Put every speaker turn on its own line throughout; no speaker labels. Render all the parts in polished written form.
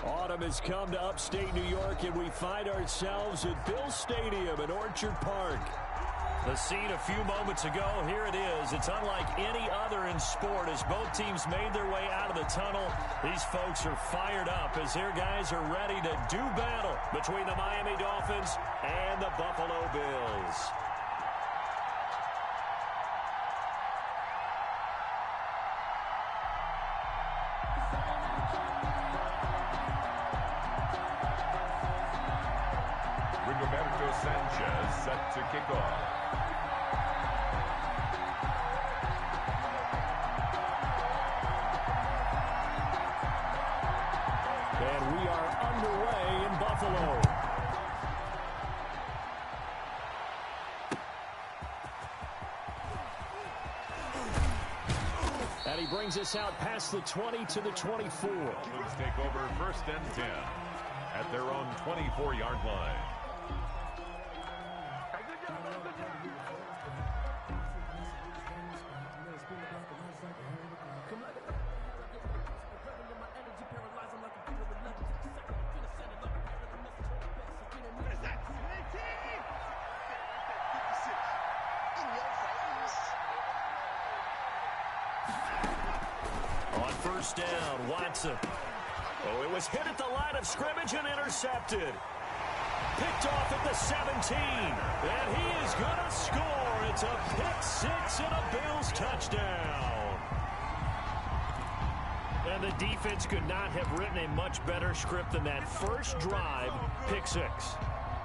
Autumn has come to upstate New York, and we find ourselves at Bill Stadium in Orchard Park. The scene a few moments ago, here it is. It's unlike any other in sport as both teams made their way out of the tunnel. These folks are fired up as their guys are ready to do battle between the Miami Dolphins and the Buffalo Bills.
Rigoberto Sanchez set to kick off.
And we are underway in Buffalo. And he brings us out past the 20 to the 24.
Dolphins take over 1st and 10 at their own 24-yard line.
On 1st down, Watson. Oh, it was hit at the line of scrimmage and intercepted. Picked off at the 17. And he is going to score. It's a pick six and a Bills touchdown. And the defense could not have written a much better script than that first drive, pick six.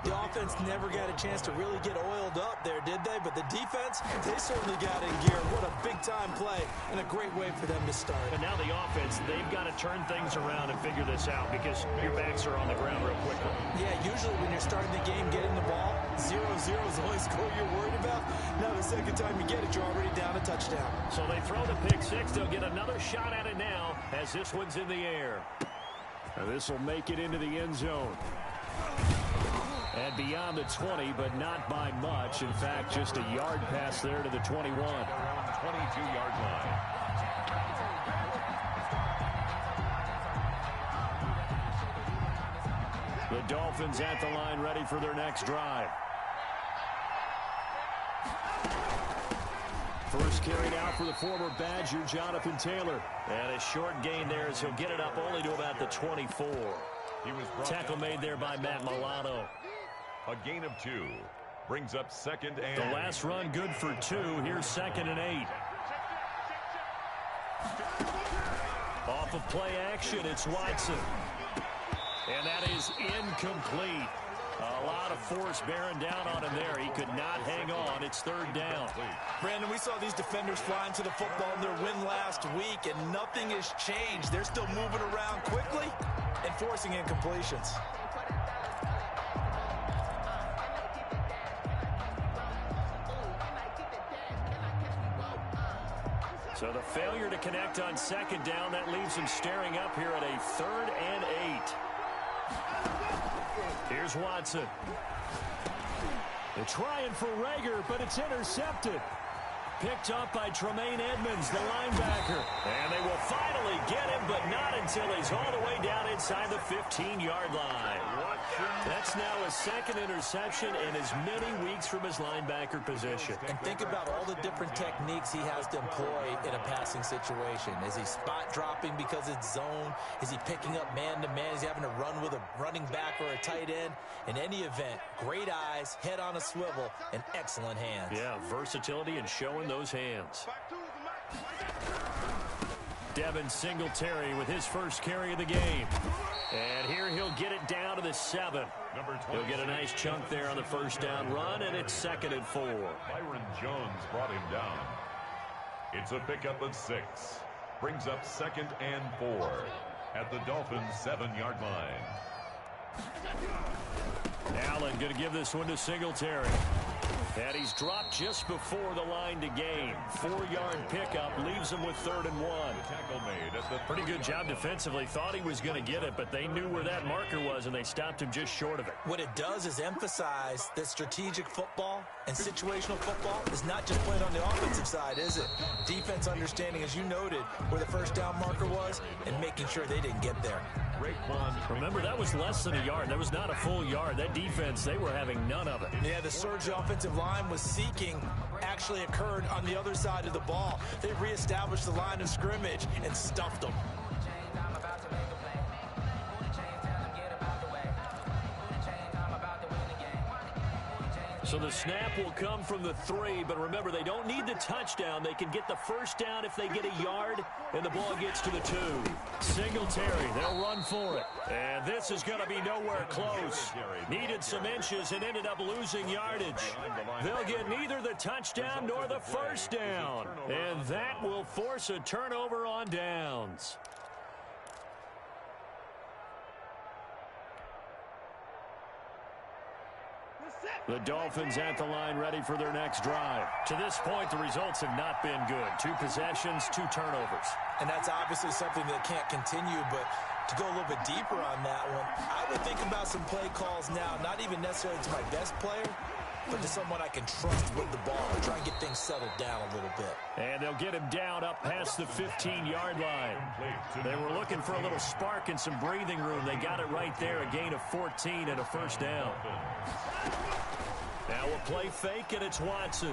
The offense never got a chance to really get oiled up there, did they? But the defense, they certainly got in gear. What a big-time play and a great way for them to start.
And now the offense, they've got to turn things around and figure this out because your backs are on the ground real quickly.
Yeah, usually when you're starting the game, getting the ball, 0-0 is the only score you're worried about. Now the second time you get it, you're already down a touchdown.
So they throw the pick six. They'll get another shot at it now as this one's in the air. And this will make it into the end zone. And beyond the 20, but not by much. In fact, just a yard pass there to the 21.
Around 22-yard line.
The Dolphins at the line ready for their next drive. First carried out for the former Badger, Jonathan Taylor. And a short gain there as he'll get it up only to about the 24. Tackle made there by Matt Milano.
A gain of 2 brings up 2nd and...
The last run good for 2. Here's 2nd and 8. Off of play action, it's Watson. And that is incomplete. A lot of force bearing down on him there. He could not hang on. It's 3rd down.
Brandon, we saw these defenders flying to the football in their win last week, and nothing has changed. They're still moving around quickly and forcing incompletions.
So the failure to connect on 2nd down, that leaves him staring up here at a 3rd and 8. Here's Watson. They're trying for Reagor, but it's intercepted. Picked up by Tremaine Edmonds, the linebacker. And they will finally get him, but not until he's all the way down inside the 15-yard line. That's now a 2nd interception in as many weeks from his linebacker position.
And think about all the different techniques he has to employ in a passing situation. Is he spot dropping because it's zone? Is he picking up man-to-man? Is he having to run with a running back or a tight end? In any event, great eyes, head on a swivel, and excellent hands.
Yeah, versatility and showing those hands. Devin Singletary with his first carry of the game. And here he'll get it down to the 7. He'll get a nice chunk there on the 1st down run, and it's 2nd and 4.
Byron Jones brought him down. It's a pickup of 6. Brings up 2nd and 4 at the Dolphins' 7-yard line.
Allen going to give this one to Singletary. And he's dropped just before the line to gain. 4-yard pickup leaves him with 3rd and 1.
Tackle made at the
pretty good job defensively. Thought he was going to get it, but they knew where that marker was, and they stopped him just short of it.
What it does is emphasize that strategic football and situational football is not just played on the offensive side, is it? Defense understanding, as you noted, where the 1st down marker was and making sure they didn't get there.
Remember, that was less than a yard. That was not a full yard. That defense, they were having none of it.
Yeah, the surge the offensive line was seeking actually occurred on the other side of the ball. They reestablished the line of scrimmage and stuffed them.
So the snap will come from the 3, but remember, they don't need the touchdown. They can get the first down if they get a yard, and the ball gets to the 2. Singletary, they'll run for it. And this is going to be nowhere close. Needed some inches and ended up losing yardage. They'll get neither the touchdown nor the first down. And that will force a turnover on downs. The Dolphins at the line ready for their next drive. To this point, the results have not been good. 2 possessions, 2 turnovers.
And that's obviously something that can't continue, but to go a little bit deeper on that one, I would think about some play calls now, not even necessarily to my best player, but to someone I can trust with the ball and try and get things settled down a little bit.
And they'll get him down up past the 15-yard line. They were looking for a little spark and some breathing room. They got it right there, a gain of 14 and a first down. Now we'll play fake, and it's Watson.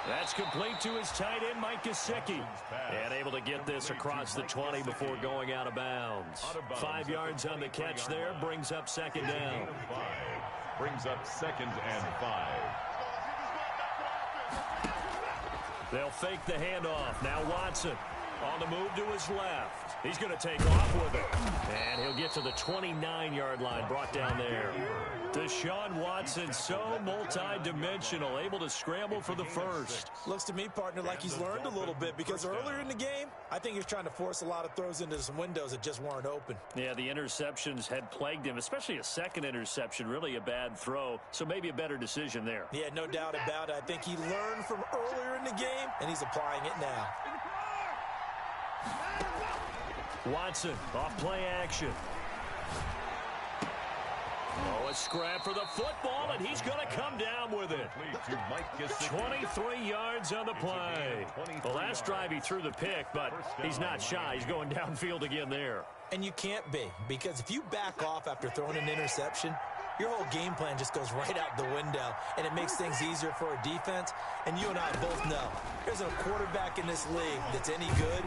That's complete to his tight end, Mike Gesicki. And able to get this across the 20 before going out of bounds. 5 yards on the catch there, brings up second down.
Brings up 2nd and 5.
They'll fake the handoff. Now Watson on the move to his left. He's going to take off with it. And he'll get to the 29-yard line, brought down there. Deshaun Watson, so multi-dimensional, able to scramble for the first.
Looks to me, partner, like he's learned a little bit, because earlier in the game, I think he was trying to force a lot of throws into some windows that just weren't open.
Yeah, the interceptions had plagued him, especially a second interception, really a bad throw, so maybe a better decision there.
Yeah, no doubt about it. I think he learned from earlier in the game, and he's applying it now.
Watson, off play action. Oh, a scrap for the football, and he's going to come down with it. 23 yards on the play. Well, last drive he threw the pick, but he's not shy. He's going downfield again there.
And you can't be, because if you back off after throwing an interception, your whole game plan just goes right out the window, and it makes things easier for a defense. And you and I both know there's a quarterback in this league that's any good.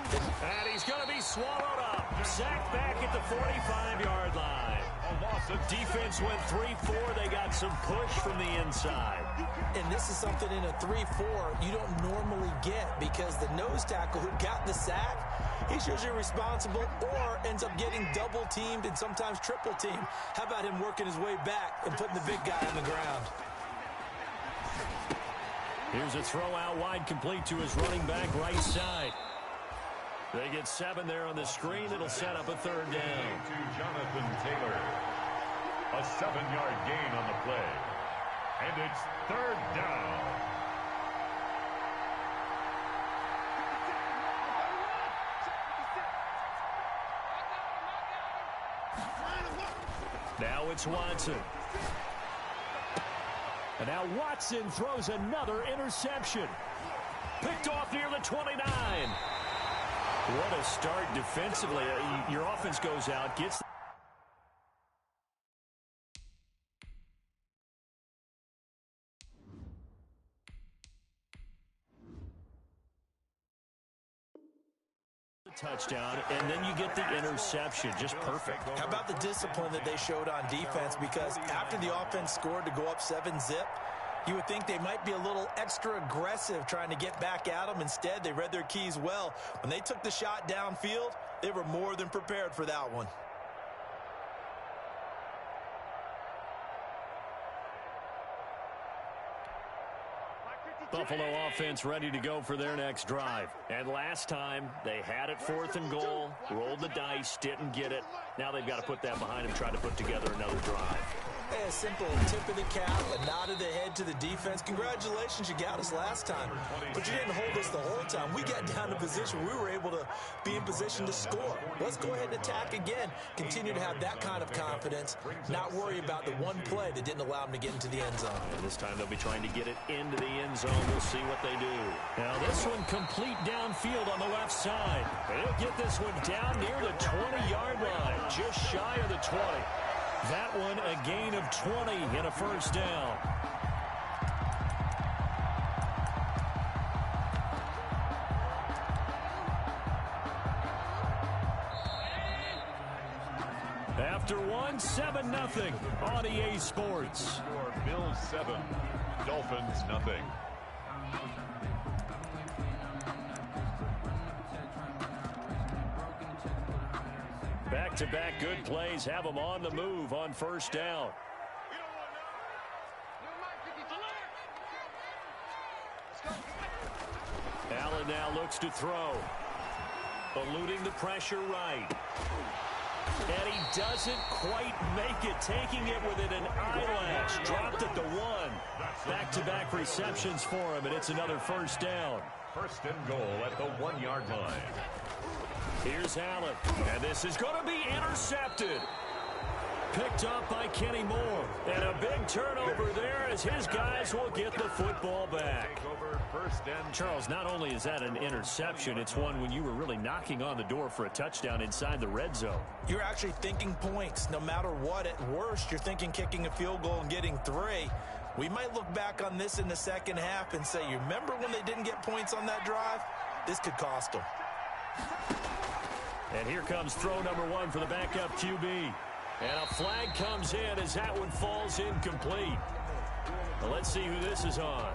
And he's going to be swallowed up. Sacked back at the 45-yard line. Defense went 3-4. They got some push from the inside.
And this is something in a 3-4 you don't normally get, because the nose tackle who got the sack, he's usually responsible or ends up getting double-teamed and sometimes triple-teamed. How about him working his way back and putting the big guy on the ground?
Here's a throw out wide, complete to his running back right side. They get 7 there on the screen. It'll set up a third down.
To Jonathan Taylor. A 7-yard gain on the play. And it's third down.
Now it's Watson. And now Watson throws another interception. Picked off near the 29. What a start defensively. Your offense goes out, gets the touchdown, and then you get the interception. Just perfect.
How about the discipline that they showed on defense? Because after the offense scored to go up 7-zip, you would think they might be a little extra aggressive trying to get back at them. Instead, they read their keys well. When they took the shot downfield, they were more than prepared for that one.
Buffalo offense ready to go for their next drive. And last time, they had it 4th and goal, rolled the dice, didn't get it. Now they've got to put that behind them, try to put together another drive.
Hey, a simple tip of the cap, a nod of the head to the defense. Congratulations, you got us last time. But you didn't hold us the whole time. We got down to position. We were able to be in position to score. Let's go ahead and attack again. Continue to have that kind of confidence. Not worry about the one play that didn't allow them to get into the end zone.
And this time they'll be trying to get it into the end zone zone. We'll see what they do. Now this one complete downfield on the left side. He'll get this one down near the 20-yard line, just shy of the 20. That one a gain of 20 and a first down. After one, 7-0 on EA Sports.
Score Bills 7, Dolphins nothing.
Back-to-back good plays have them on the move on first down. Allen now looks to throw. Eluding the pressure right. And he doesn't quite make it, taking it within an eyelash. Dropped at the 1. Back-to-back receptions for him, and it's another first down.
First and goal at the 1-yard line.
Here's Allen, and this is going to be intercepted. Picked up by Kenny Moore. And a big turnover there as his guys will get the football back. Charles, not only is that an interception, it's one when you were really knocking on the door for a touchdown inside the red zone.
You're actually thinking points. No matter what, at worst, you're thinking kicking a field goal and getting 3. We might look back on this in the second half and say, you remember when they didn't get points on that drive? This could cost them.
And here comes throw number 1 for the backup QB. And a flag comes in as that one falls incomplete. Well, let's see who this is on.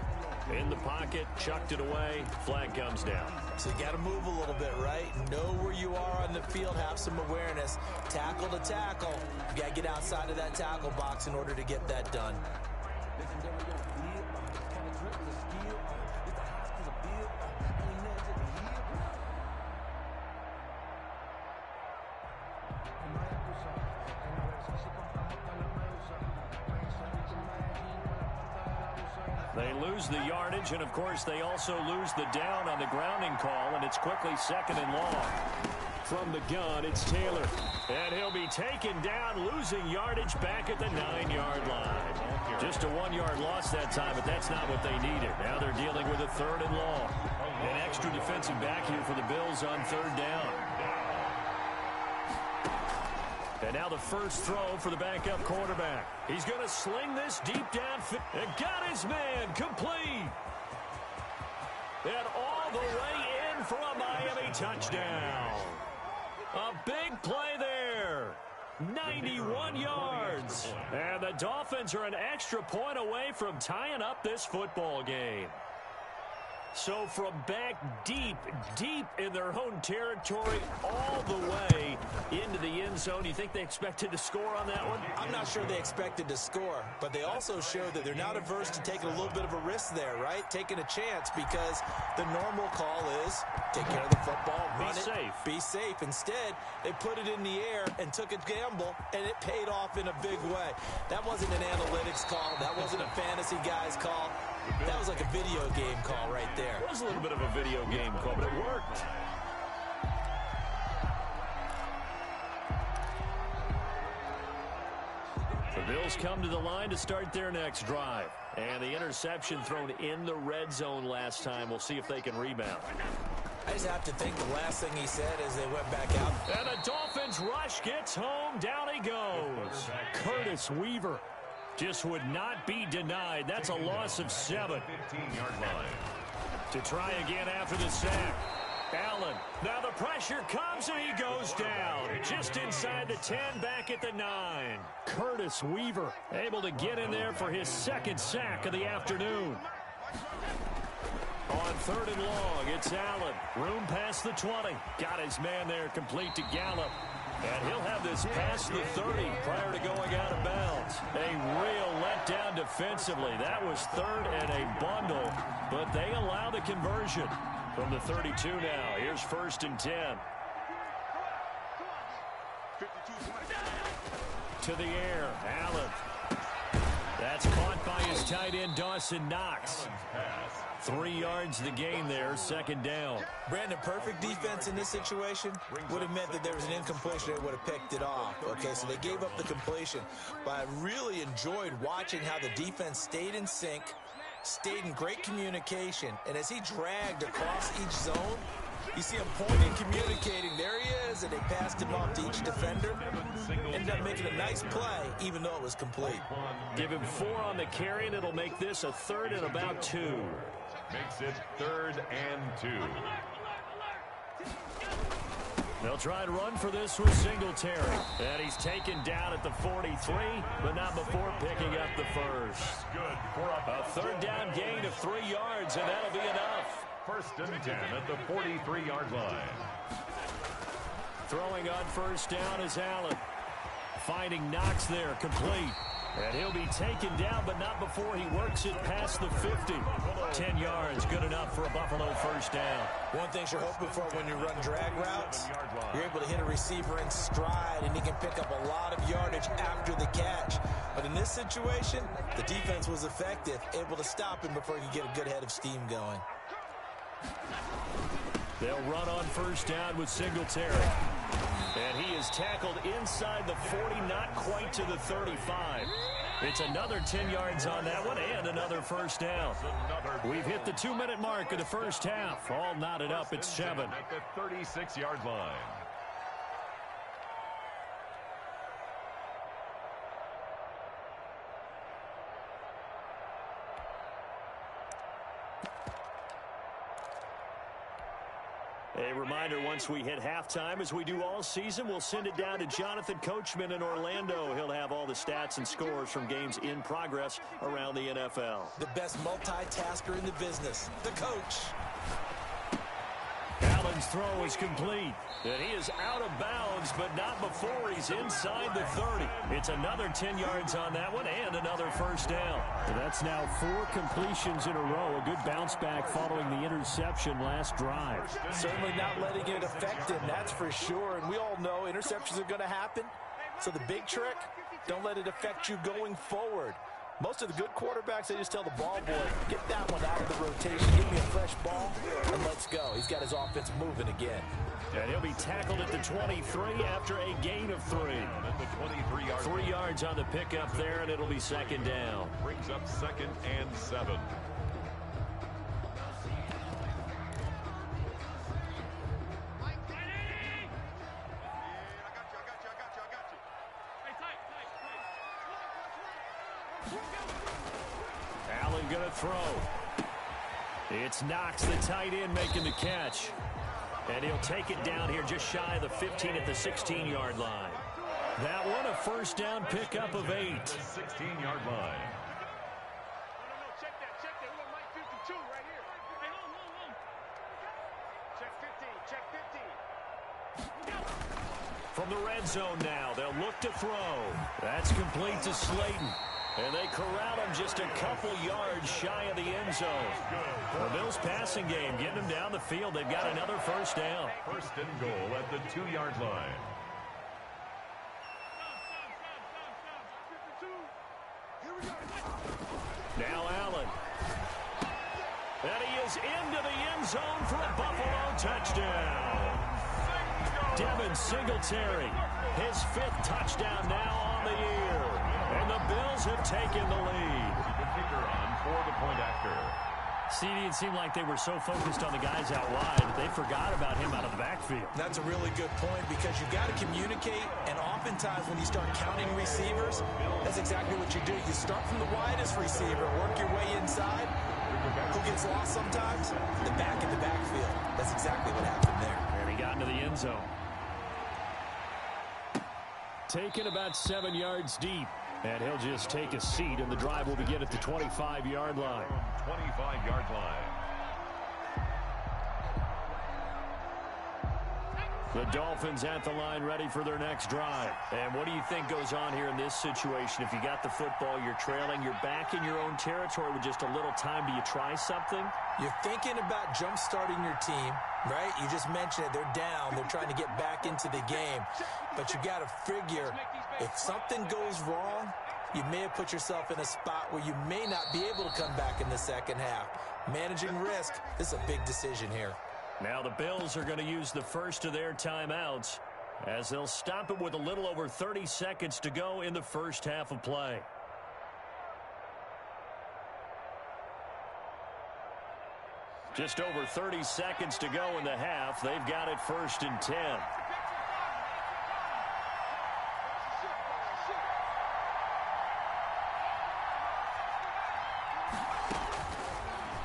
In the pocket, chucked it away, flag comes down.
So you got to move a little bit, right? Know where you are on the field, have some awareness. Tackle to tackle. You got to get outside of that tackle box in order to get that done.
They lose the yardage, and of course they also lose the down on the grounding call, and it's quickly second and long. From the gun, it's Taylor. And he'll be taken down, losing yardage back at the 9-yard line. Just a 1-yard loss that time, but that's not what they needed. Now they're dealing with a third and long. An extra defensive back here for the Bills on third down. And now the first throw for the backup quarterback. He's going to sling this deep downfield. And got his man complete. And all the way in for a Miami touchdown. A big play there. 91 yards. And the Dolphins are an extra point away from tying up this football game. So from back deep in their own territory, all the way into the end zone, you think they expected to score on that one?
I'm not sure they expected to score, but they also showed that they're not averse to taking a little bit of a risk there, right? Taking a chance, because the normal call is take care of the football, run it, be safe. Instead, they put it in the air and took a gamble, and it paid off in a big way. That wasn't an analytics call. That wasn't a fantasy guy's call. That was like a video game call right there.
It was a little bit of a video game call, but it worked. The Bills come to the line to start their next drive. And the interception thrown in the red zone last time. We'll see if they can rebound.
I just have to think the last thing he said as they went back out.
And the Dolphins rush gets home. Down he goes. Curtis Weaver just would not be denied. That's a loss of 7.
15-yard line.
To try again after the sack. Allen. Now the pressure comes and he goes down. Just inside the 10, back at the 9. Curtis Weaver able to get in there for his second sack of the afternoon. On third and long, it's Allen. Room past the 20. Got his man there, complete to Gallup. And he'll have this past the 30 prior to going out of bounds. A real letdown defensively. That was third and a bundle, but they allow the conversion. From the 32 now, here's first and 10. To the air, Allen. That's caught by his tight end, Dawson Knox. 3 yards the gain there, second down.
Brandon, perfect defense in this situation would have meant that there was an incompletion. They would have picked it off. Okay, so they gave up the completion. But I really enjoyed watching how the defense stayed in sync, stayed in great communication, and as he dragged across each zone, you see him pointing, communicating. There he is, and they passed him off to each defender. Ended up making a nice play, even though it was complete.
Give him 4 on the carry, and it'll make this a 3rd and about 2.
Makes it 3rd and 2.
They'll try and run for this with Singletary. And he's taken down at the 43, but not before picking up the first. A 3rd down gain of 3 yards, and that'll be enough.
1st and 10 at the 43-yard line.
Throwing on 1st down is Allen. Finding Knox there, complete. And he'll be taken down, but not before he works it past the 50. 10 yards, good enough for a Buffalo 1st down.
One thing you're hoping for when you run drag routes, you're able to hit a receiver in stride, and he can pick up a lot of yardage after the catch. But in this situation, the defense was effective, able to stop him before he could get a good head of steam going.
They'll run on 1st down with Singletary. And he is tackled inside the 40, not quite to the 35. It's another 10 yards on that one and another 1st down. We've hit the 2-minute mark of the 1st half. All knotted up at 7.
At the 36-yard line.
A reminder, once we hit halftime, as we do all season, we'll send it down to Jonathan Coachman in Orlando. He'll have all the stats and scores from games in progress around the NFL.
The best multitasker in the business, the coach.
Allen's throw is complete. And he is out of bounds, but not before he's inside the 30. It's another 10 yards on that one and another 1st down. And that's now 4 completions in a row. A good bounce back following the interception last drive.
Certainly not letting it affect him, that's for sure. And we all know interceptions are going to happen. So the big trick, don't let it affect you going forward. Most of the good quarterbacks, they just tell the ball boy, get that one out of the rotation, give me a fresh ball, and let's go. He's got his offense moving again.
And he'll be tackled at the 23 after a gain of 3.
At the 23-yard
3 yards on the pickup there, and it'll be 2nd down.
Brings up 2nd and 7.
Allen going to throw. It's Knox, the tight end, making the catch. And he'll take it down here just shy of the 15 at the 16-yard line. That one a 1st down pickup of 8.
16-yard line.
Check that. We got Mike 52 right here. Hey, hold. Check 15.
From the red zone now, they'll look to throw. That's complete to Slayton. And they corral him just a couple yards shy of the end zone. The Bills passing game getting them down the field. They've got another 1st down.
1st and goal at the 2-yard line.
Now Allen. And he is into the end zone for a Buffalo touchdown. Devin Singletary, his 5th touchdown now on the year. And the Bills have taken the lead.
The kicker on for the point after.
CD, it seemed like they were so focused on the guys out wide that they forgot about him out of the backfield.
That's a really good point because you've got to communicate, and oftentimes when you start counting receivers, that's exactly what you do. You start from the widest receiver, work your way inside. Who gets lost sometimes? The back in the backfield. That's exactly what happened there.
And he got into the end zone. Taken about 7 yards deep. And he'll just take a seat, and the drive will begin at the 25-yard line.
25-yard line.
The Dolphins at the line ready for their next drive. And what do you think goes on here in this situation? If you got the football, you're trailing, you're back in your own territory with just a little time. Do you try something?
You're thinking about jump-starting your team, right? You just mentioned it. They're down. They're trying to get back into the game. But you got to figure, if something goes wrong, you may have put yourself in a spot where you may not be able to come back in the second half. Managing risk, this is a big decision here.
Now the Bills are going to use the first of their timeouts as they'll stop it with a little over 30 seconds to go in the first half of play. Just over 30 seconds to go in the half. They've got it 1st and 10.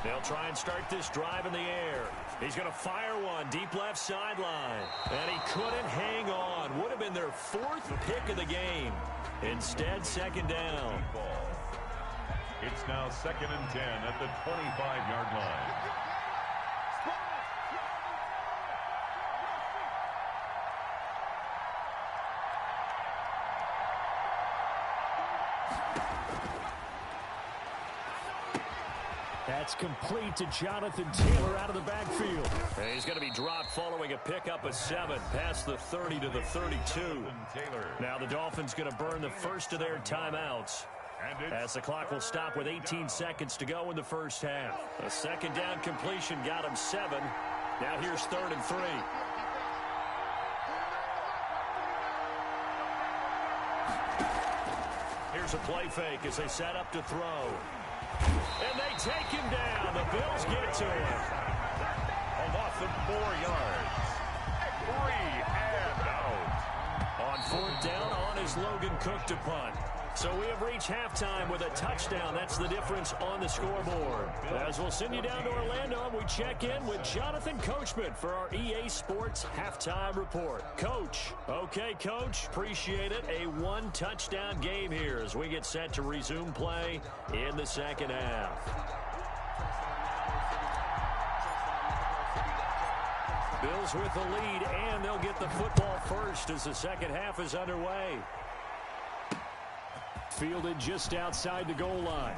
They'll try and start this drive in the air. He's going to fire one deep left sideline. And he couldn't hang on. Would have been their 4th pick of the game. Instead, 2nd down.
It's now 2nd and 10 at the 25-yard line.
That's complete to Jonathan Taylor out of the backfield. And he's going to be dropped following a pickup of 7 past the 30 to the 32. Now the Dolphins going to burn the first of their timeouts, as the clock will stop with 18 seconds to go in the first half. A 2nd down completion got him 7. Now here's 3rd and 3. Here's a play fake as they set up to throw. And they take him down. The Bills get to him.
A loss of 4 yards. 3 and out.
On 4th down, on is Logan Cook to punt. So we have reached halftime with a touchdown. That's the difference on the scoreboard. As we'll send you down to Orlando, we check in with Jonathan Coachman for our EA Sports Halftime Report. Coach. Okay, Coach. Appreciate it. A 1-touchdown game here as we get set to resume play in the second half. Bills with the lead, and they'll get the football first as the second half is underway. Fielded just outside the goal line.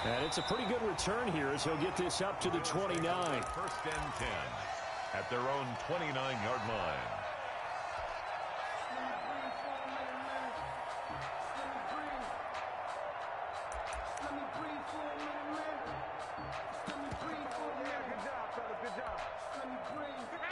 And it's a pretty good return here as he'll get this up to the 29.
1st and 10 at their own 29-yard line.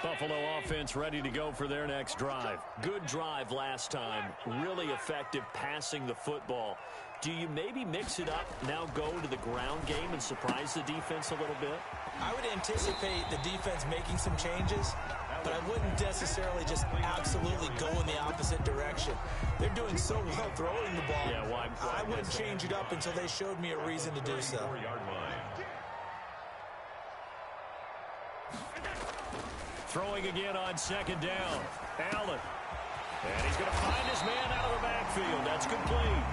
Buffalo offense ready to go for their next drive. Good drive last time. Really effective passing the football. Do you maybe mix it up, now go to the ground game and surprise the defense a little bit?
I would anticipate the defense making some changes, but I wouldn't necessarily just absolutely go in the opposite direction. They're doing so well throwing the ball.
Yeah, why
I wouldn't change it up until they showed me a reason to do so.
4-yard line.
Throwing again on 2nd down. Allen. And he's going to find his man out of the backfield. That's complete.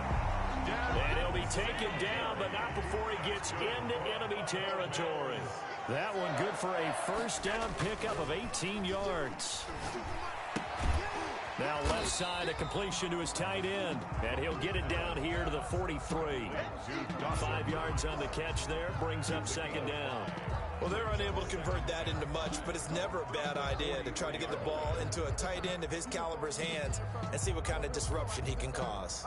And he'll be taken down, but not before he gets into enemy territory. That one good for a 1st down pickup of 18 yards. Now left side, a completion to his tight end. And he'll get it down here to the 43. 5 yards on the catch there. Brings up 2nd down.
Well, they're unable to convert that into much, but it's never a bad idea to try to get the ball into a tight end of his caliber's hands and see what kind of disruption he can cause.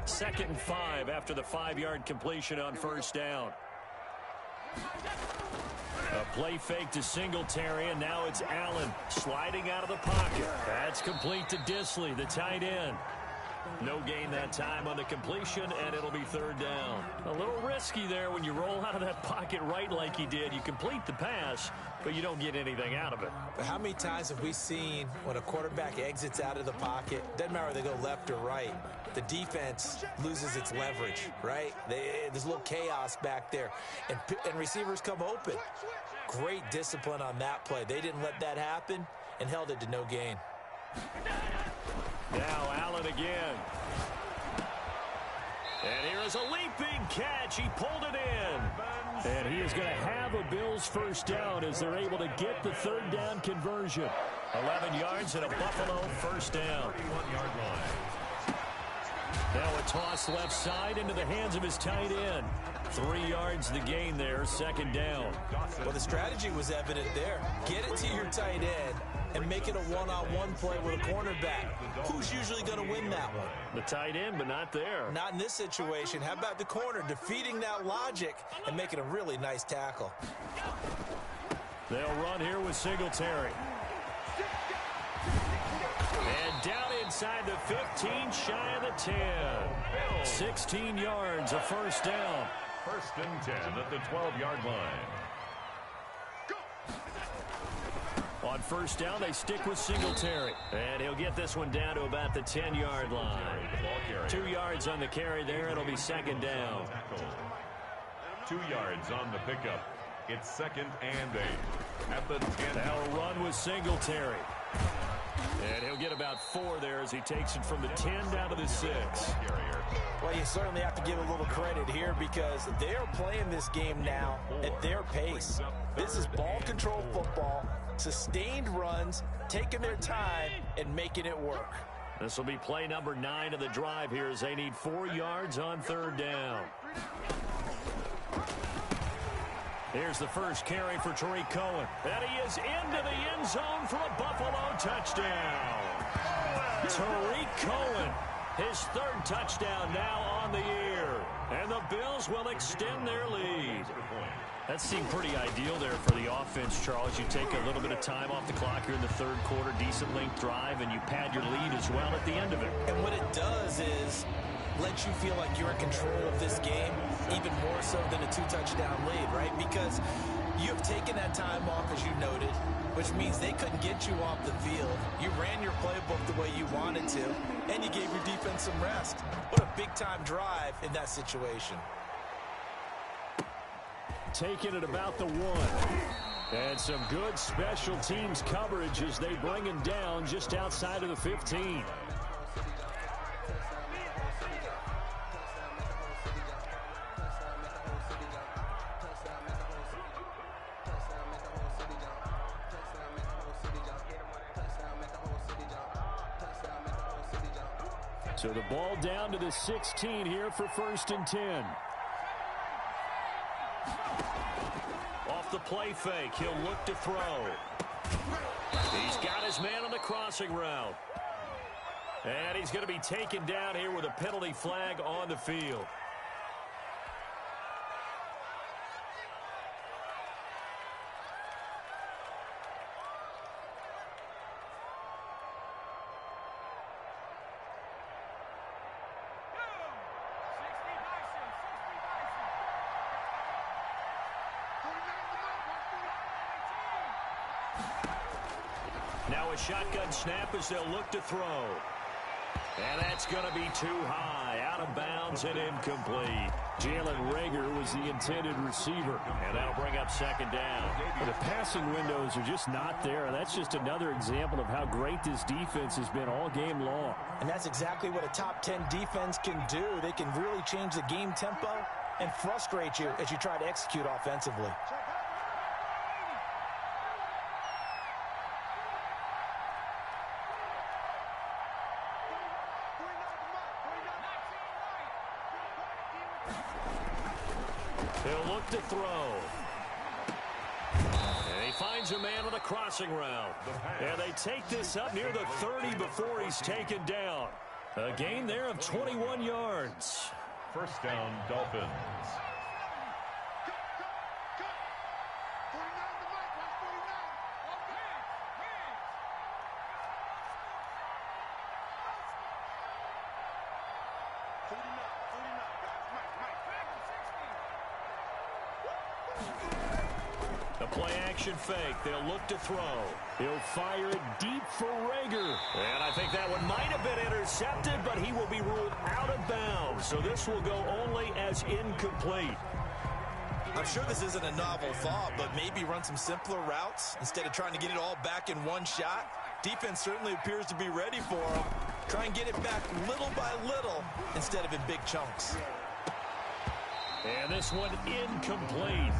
2nd and 5 after the 5-yard completion on 1st down. A play fake to Singletary, and now it's Allen sliding out of the pocket. That's complete to Disley, the tight end. No gain that time on the completion, and it'll be 3rd down. A little risky there when you roll out of that pocket right like he did. You complete the pass, but you don't get anything out of it.
But how many times have we seen when a quarterback exits out of the pocket, doesn't matter whether they go left or right, the defense loses its leverage, right? There's a little chaos back there, and receivers come open. Great discipline on that play. They didn't let that happen and held it to no gain.
Now Allen again. And here is a leaping catch. He pulled it in. And he is going to have a Bills 1st down as they're able to get the 3rd down conversion. 11 yards and a Buffalo 1st down.
31-yard line.
Now a toss left side into the hands of his tight end. 3 yards the gain there, 2nd down.
Well, the strategy was evident there. Get it to your tight end and make it a one-on-one play with a cornerback. Who's usually going to win that one?
The tight end, but not there.
Not in this situation. How about the corner defeating that logic and making a really nice tackle?
They'll run here with Singletary. And down inside the 15, shy of the 10. 16 yards, a first down.
First and 10 at the 12-yard line.
On first down, they stick with Singletary. And he'll get this one down to about the 10-yard line. 2 yards on the carry there. It'll be second down.
2 yards on the pickup. It's second and 8 at the 10.
Now a run with Singletary. And he'll get about 4 there as he takes it from the 10 down to the 6.
Well, you certainly have to give a little credit here because they are playing this game now at their pace. This is ball control football, sustained runs, taking their time and making it work.
This will be play number 9 of the drive here as they need 4 yards on third down. Here's the first carry for Tariq Cohen. And he is into the end zone for a Buffalo touchdown. Tariq Cohen, his 3rd touchdown now on the year. And the Bills will extend their lead. That seemed pretty ideal there for the offense, Charles. You take a little bit of time off the clock here in the 3rd quarter, decent length drive, and you pad your lead as well at the end of it.
And what it does is let you feel like you're in control of this game, even more so than a 2-touchdown lead, right? Because you have taken that time off, as you noted, which means they couldn't get you off the field. You ran your playbook the way you wanted to, and you gave your defense some rest. What a big-time drive in that situation.
Taking it about the 1. And some good special teams coverage as they bring him down just outside of the 15. So the ball down to the 16 here for first and 10. Off the play fake, he'll look to throw. He's got his man on the crossing route. And he's going to be taken down here with a penalty flag on the field. Now a shotgun snap as they'll look to throw. And that's going to be too high, out of bounds and incomplete. Jalen Reagor was the intended receiver, and that'll bring up second down.
The passing windows are just not there. That's just another example of how great this defense has been all game long.
And that's exactly what a top 10 defense can do. They can really change the game tempo and frustrate you as you try to execute offensively.
He'll look to throw. And he finds a man on the crossing route. And they take this up near the 30 before he's taken down. A gain there of 21 yards.
First down, Dolphins.
The play action fake. They'll look to throw. He'll fire it deep for Reagor. And I think that one might have been intercepted, but he will be ruled out of bounds. So this will go only as incomplete.
I'm sure this isn't a novel thought, but maybe run some simpler routes instead of trying to get it all back in one shot. Defense certainly appears to be ready for him. Try and get it back little by little instead of in big chunks.
And this one incomplete.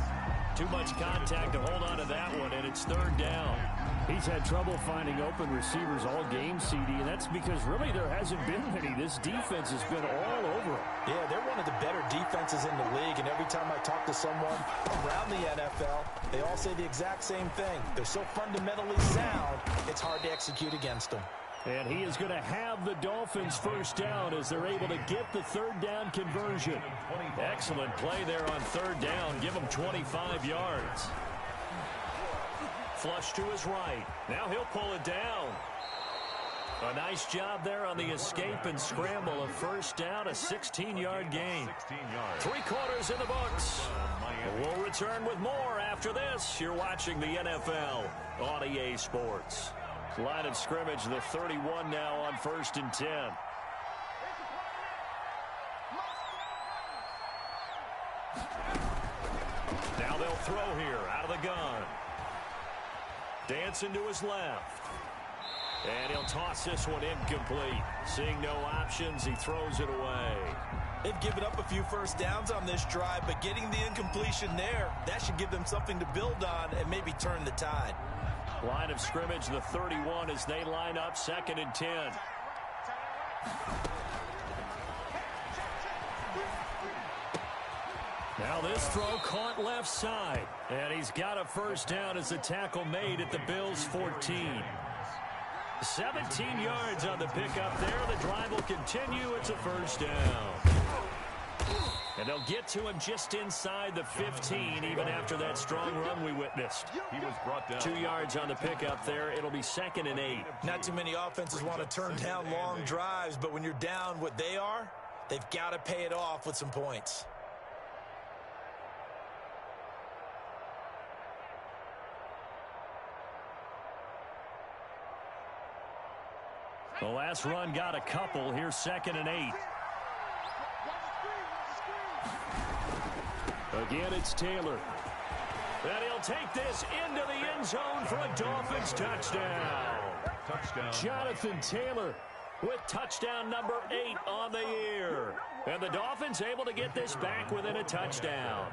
Too much contact to hold on to that one, and it's third down.
He's had trouble finding open receivers all game, CD, and that's because really there hasn't been many. This defense has been all over him.
Yeah, they're one of the better defenses in the league, and every time I talk to someone around the NFL, they all say the exact same thing. They're so fundamentally sound, it's hard to execute against them.
And he is going to have the Dolphins first down as they're able to get the third down conversion. Excellent play there on third down. Give him 25 yards. Flush to his right. Now he'll pull it down. A nice job there on the escape and scramble. A first down, a 16-yard gain.
16 yards.
3 quarters in the books. We'll return with more after this. You're watching the NFL on EA Sports. Line of scrimmage, the 31 now on 1st and 10. Now they'll throw here out of the gun. Dancing to his left. And he'll toss this one incomplete. Seeing no options, he throws it away.
They've given up a few first downs on this drive, but getting the incompletion there, that should give them something to build on and maybe turn the tide.
Line of scrimmage, the 31 as they line up 2nd and 10. Now this throw caught left side. And he's got a first down as the tackle made at the Bills' 14. 17 yards on the pickup there. The drive will continue. It's a first down. And they'll get to him just inside the 15, even after that strong run we witnessed.
He was brought down.
2 yards on the pickup there. It'll be 2nd and 8.
Not too many offenses want to turn down long drives, but when you're down what they are, they've got to pay it off with some points.
The last run got a couple. Here's 2nd and 8. Again, it's Taylor. And he'll take this into the end zone for a Dolphins touchdown.
Touchdown.
Jonathan Taylor with touchdown number 8 on the year. And the Dolphins able to get this back within a touchdown.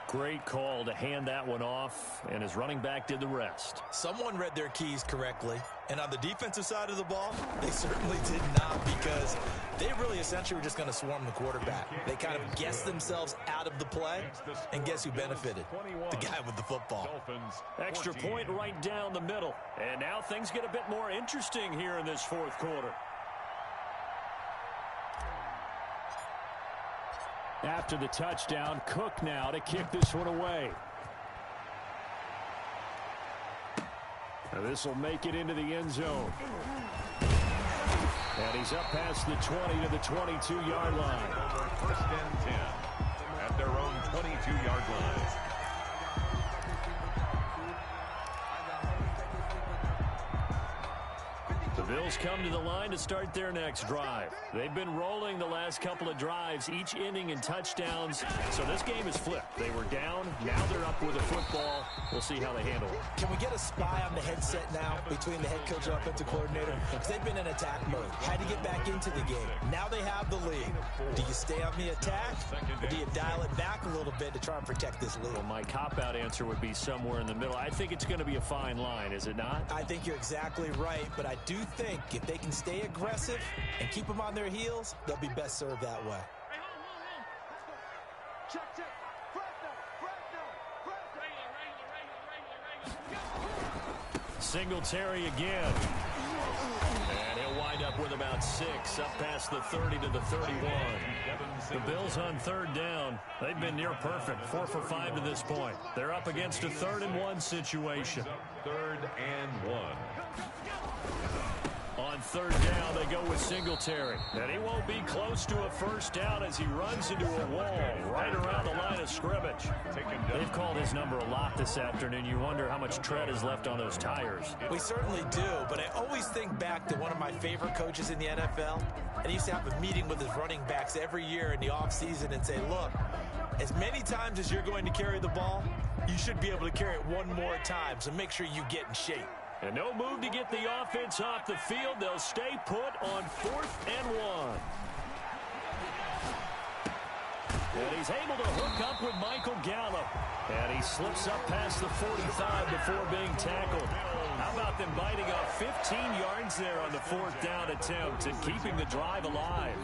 Great call to hand that one off, and his running back did the rest.
Someone read their keys correctly, and on the defensive side of the ball, they certainly did not, because they really essentially were just going to swarm the quarterback. They kind of guessed themselves out of the play, and guess who benefited? The guy with the football.
Dolphins,
Extra
14.
point right down the middle. And now things get a bit more interesting here in this 4th quarter. After the touchdown, Cook now to kick this one away. Now this will make it into the end zone. And he's up past the 20 to the 22-yard line.
1st and 10 at their own 22-yard line.
The Bills come to the line to start their next drive. They've been rolling the last couple of drives, each ending in touchdowns. So this game is flipped. They were down. Now they're up with a football. We'll see how they handle it.
Can we get a spy on the headset now between the head coach and offensive coordinator? Because they've been in attack mode. Had to get back into the game. Now they have the lead. Do you stay on the attack, or do you dial it back a little bit to try and protect this lead?
Well, my cop-out answer would be somewhere in the middle. I think it's going to be a fine line, is it not?
I think you're exactly right, but I do think if they can stay aggressive and keep them on their heels, they'll be best served that way.
Hey, hold. Check, check.
Singletary again. And he'll wind up with about 6, up past the 30 to the 31. The Bills on 3rd down. They've been near perfect, 4 for 5 to this point. They're up against a 3rd and 1 situation.
3rd and 1.
On 3rd down, they go with Singletary. And he won't be close to a first down as he runs into a wall right around the line of scrimmage. They've called his number a lot this afternoon. You wonder how much tread is left on those tires.
We certainly do, but I always think back to one of my favorite coaches in the NFL. And he used to have a meeting with his running backs every year in the offseason and say, look, as many times as you're going to carry the ball, you should be able to carry it one more time, so make sure you get in shape.
And no move to get the offense off the field. They'll stay put on 4th and 1. And he's able to hook up with Michael Gallup. And he slips up past the 45 before being tackled. How about them biting off 15 yards there on the 4th down attempt and keeping the drive alive?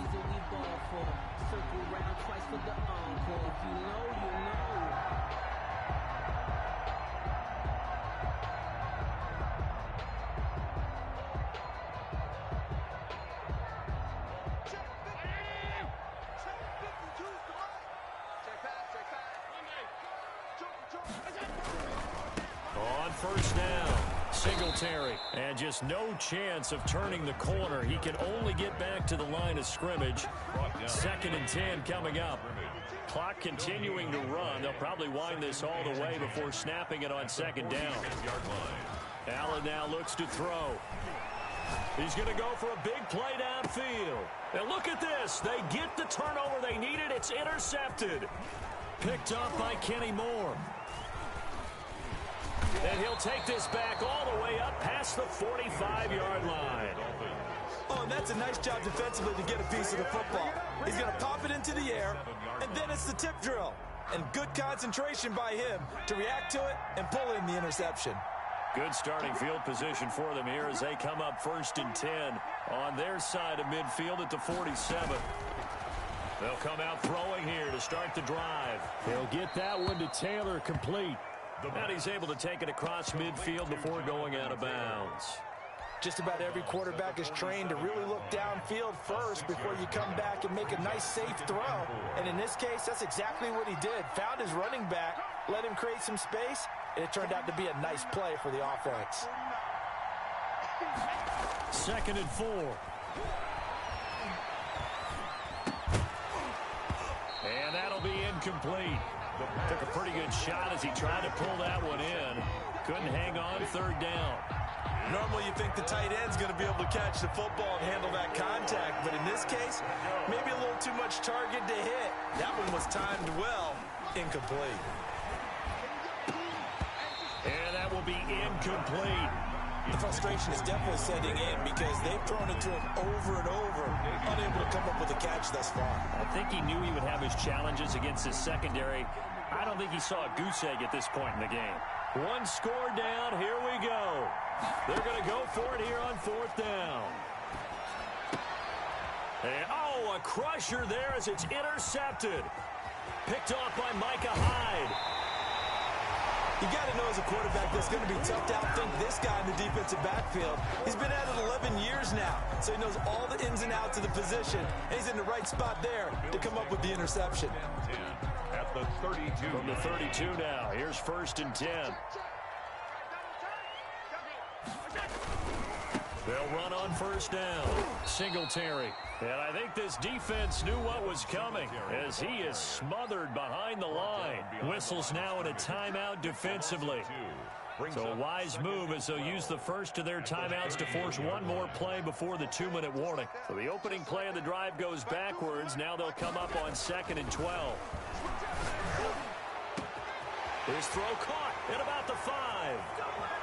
Singletary. And just no chance of turning the corner. He can only get back to the line of scrimmage. 2nd and 10 coming up. Clock continuing to run. They'll probably wind this all the way before snapping it on 2nd down. Allen now looks to throw. He's going to go for a big play downfield. And look at this. They get the turnover they needed. It's intercepted. Picked up by Kenny Moore. And he'll take this back all the way up past the 45-yard line.
Oh, and that's a nice job defensively to get a piece of the football. He's going to pop it into the air, and then it's the tip drill. And good concentration by him to react to it and pull in the interception.
Good starting field position for them here as they come up 1st and 10 on their side of midfield at the 47. They'll come out throwing here to start the drive.
They'll get that one to Taylor complete.
And he's able to take it across midfield before going out of bounds.
Just about every quarterback is trained to really look downfield first before you come back and make a nice, safe throw. And in this case, that's exactly what he did. Found his running back, let him create some space, and it turned out to be a nice play for the offense.
2nd and 4. And that'll be incomplete. Took a pretty good shot as he tried to pull that one in. Couldn't hang on 3rd down.
Normally you think the tight end's going to be able to catch the football and handle that contact, but in this case, maybe a little too much target to hit. That one was timed well. Incomplete.
And that will be incomplete.
The frustration is definitely setting in because they've thrown it to him over and over, unable to come up with a catch thus far.
I think he knew he would have his challenges against his secondary. I don't think he saw a goose egg at this point in the game. One score down. Here we go. They're going to go for it here on 4th down. And, oh, a crusher there as it's intercepted. Picked off by Micah Hyde.
You got to know as a quarterback that's going to be tough to outthink this guy in the defensive backfield. He's been at it 11 years now, so he knows all the ins and outs of the position, and he's in the right spot there to come up with the interception.
At the 32.
From the 32 now. Here's 1st and 10. They'll run on 1st down. Singletary. And I think this defense knew what was coming as he is smothered behind the line. Whistles now in a timeout defensively. So a wise move as they'll use the first of their timeouts to force one more play before the 2-minute warning. So the opening play of the drive goes backwards. Now they'll come up on 2nd and 12. His throw caught at about the 5.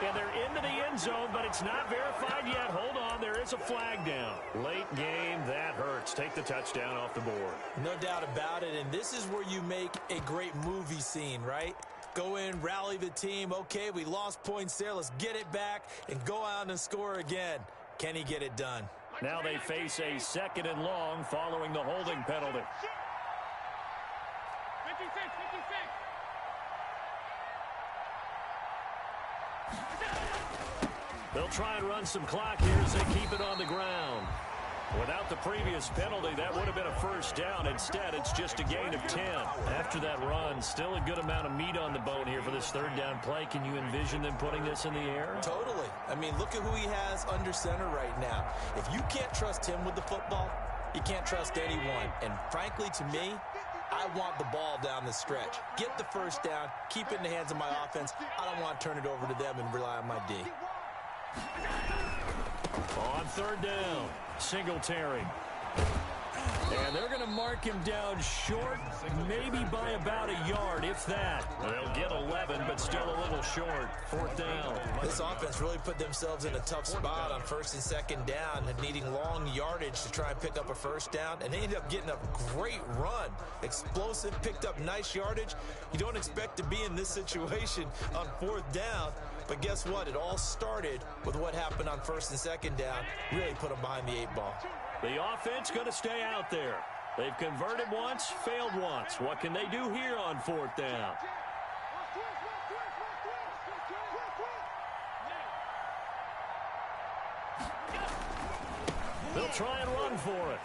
And they're into the end zone, but it's not verified yet. Hold on, there is a flag down. Late game, that hurts. Take the touchdown off the board.
No doubt about it, and this is where you make a great movie scene, right? Go in, rally the team. Okay, we lost points there. Let's get it back and go out and score again. Can he get it done?
Now they face a 2nd and long following the holding penalty.
56, 56.
They'll try and run some clock here as they keep it on the ground. Without the previous penalty, that would have been a 1st down. Instead, it's just a gain of 10. After that run, still a good amount of meat on the bone here for this 3rd down play. Can you envision them putting this in the air?
Totally. I mean, look at who he has under center right now. If you can't trust him with the football, you can't trust anyone. And frankly, to me, I want the ball down the stretch. Get the 1st down, keep it in the hands of my offense. I don't want to turn it over to them and rely on my D.
On 3rd down, Singletary. And they're going to mark him down short, maybe by about a yard, if that. They'll get 11, but still a little short. 4th down.
This offense really put themselves in a tough spot on 1st and 2nd down and needing long yardage to try and pick up a 1st down, and they ended up getting a great run. Explosive, picked up nice yardage. You don't expect to be in this situation on 4th down, but guess what? It all started with what happened on 1st and 2nd down. Really put them behind the 8 ball.
The offense going to stay out there. They've converted once, failed once. What can they do here on 4th down? They'll try and run for it.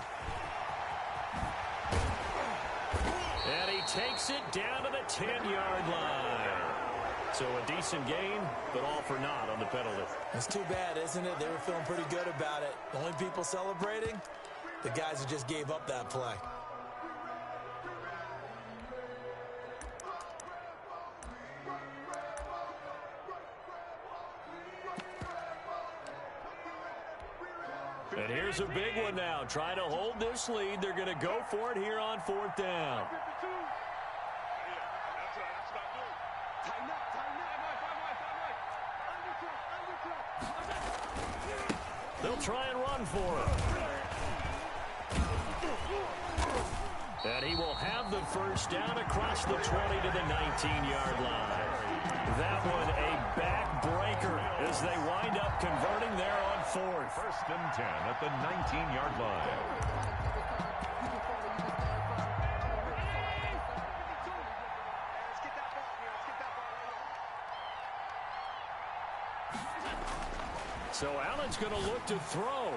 And he takes it down to the 10-yard line. So a decent gain, but all for naught on the penalty.
It's too bad, isn't it? They were feeling pretty good about it. The only people celebrating, the guys who just gave up that play.
And here's a big one now. Trying to hold this lead. They're going to go for it here on 4th down. They'll try and run for it. And he will have the first down across the 20 to the 19-yard line. That one a backbreaker as they wind up converting there on 4th.
1st and 10 at the 19-yard line.
So Allen's going to look to throw.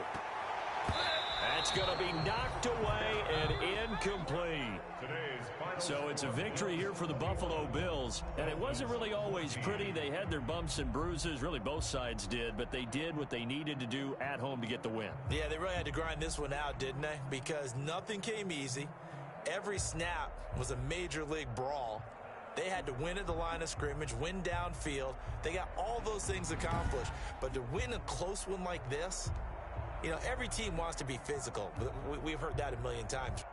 That's going to be knocked away and incomplete. So it's a victory here for the Buffalo Bills. And it wasn't really always pretty. They had their bumps and bruises. Really, both sides did. But they did what they needed to do at home to get the win.
Yeah, they really had to grind this one out, didn't they? Because nothing came easy. Every snap was a major league brawl. They had to win at the line of scrimmage, win downfield. They got all those things accomplished. But to win a close one like this, you know, every team wants to be physical. We've heard that a million times.